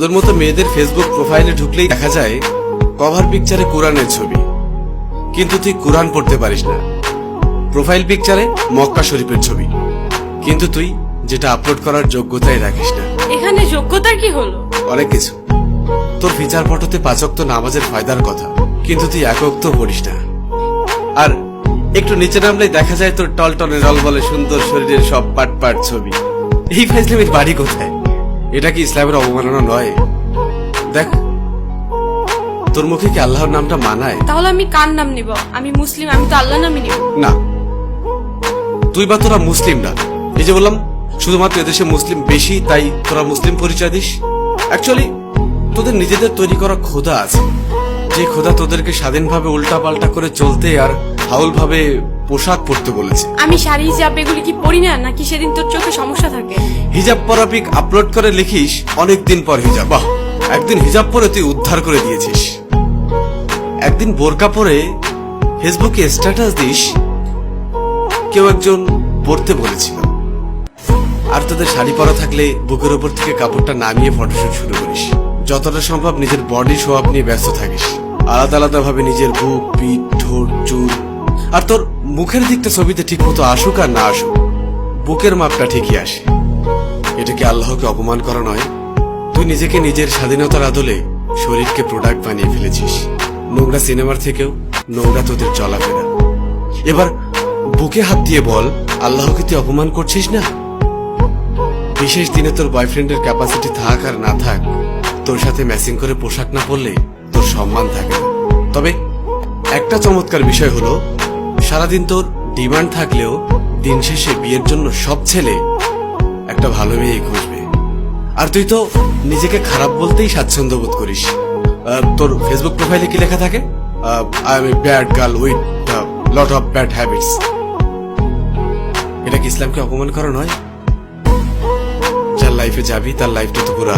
তোর মতো মেয়েদের ফেসবুক প্রোফাইলে ঢুকলেই দেখা যায় কভার পিকচারে কোরআনের ছবি, কিন্তু তুই কোরআন পড়তে পারিস না। প্রোফাইল পিকচারে মক্কা শরীফের ছবি, কিন্তু তুই যেটা আপলোড করার যোগ্যতাই রাখিস না। এখানে যোগ্যতার কি হলো? অনেক কিছু। তোর ফিচার ফটোতে 5 ওয়াক্ত নামাজের ফায়দার কথা, কিন্তু তুই 1 ওয়াক্ত পড়িস না। আর একটু নিচে নামলেই দেখা যায় তোর টলটলে রল বলে সুন্দর শরীরের সব পাট পাট ছবি। এই ফাইজলামির বাড়ি কোথায়? এটা কি ইসলামের অবমাননা নয়? দেখ, তোর মুখে কি আল্লাহর নামটা মানায়? তাহলে আমি কার নাম নিব? আমি মুসলিম, আমি তো আল্লাহর নামই নিব। না, তুই বা তোরা মুসলিম না। এই যে বললাম, শুধুমাত্র এদেশে মুসলিম বেশি তাই তোরা মুসলিম পরিচয় দিস। অ্যাকচুয়ালি তোদের নিজেদের তৈরি করা খোদা আছে, যে খোদা তোদেরকে স্বাধীনভাবে উল্টা পাল্টা করে চলতে আর হাউল ভাবে পোশাক পরতে বলেছে। আমি শাড়ি হিজাব এগুলি কি পরি না, নাকি সেদিন তোর চোখে সমস্যা থাকে? হিজাব পরা পিক আপলোড করে লিখিস অনেকদিন পর হিজাব। বাহ, একদিন হিজাব পরে তুই উদ্ধার করে দিয়েছিস। একদিন বোরকা পরে ফেসবুকে স্ট্যাটাস দিস কেউ একজন পড়তে বলেছিল। আর তোদের শাড়ি পরা থাকলে বুকের উপর থেকে কাপড়টা নামিয়ে ফটোশুট শুরু করিস। যতটা সম্ভব নিজের বডি শো আপ নিয়ে ব্যস্ত থাকিস। আলাদা আলাদা ভাবে নিজের বুক, পিঠ, ঠোঁট, চুল। আর তোর মুখের দিকটা ছবিতে ঠিক মতো আসুক আর না আসুক, বুকের মাপটা ঠিকই আসে। এটা কি আল্লাহকে অপমান করা নয়? তুই নিজেকে নিজের স্বাধীনতার আদলে শরীরকে প্রোডাক্ট বানিয়ে ফেলেছিস। নোংরা সিনেমার থেকেও নোংরা তোদের চলাফেরা। এবার বুকে হাত দিয়ে বল, আল্লাহকে তুই অপমান করছিস না? বিশেষ দিনে তোর বয়ফ্রেন্ডের ক্যাপাসিটি থাক আর না থাক, তোর সাথে ম্যাচিং করে পোশাক না পরলে তোর সম্মান থাকে না। তবে একটা চমৎকার বিষয় হলো, সারাদিন তোর ডিমান্ড থাকলেও দিন শেষে বিয়ের জন্য সব ছেলে একটা ভালো মেয়ে খুঁজবে। আর তুই তো নিজেকে খারাপ বলতেই স্বাচ্ছন্দ্য বোধ করিস। তোর ফেসবুক প্রোফাইলে কি লেখা থাকে? I M a bad girl with lot of bad habits. এটা কি ইসলামকে অপমান করা নয়? যার লাইফে যাবি তার লাইফটা তো পুরা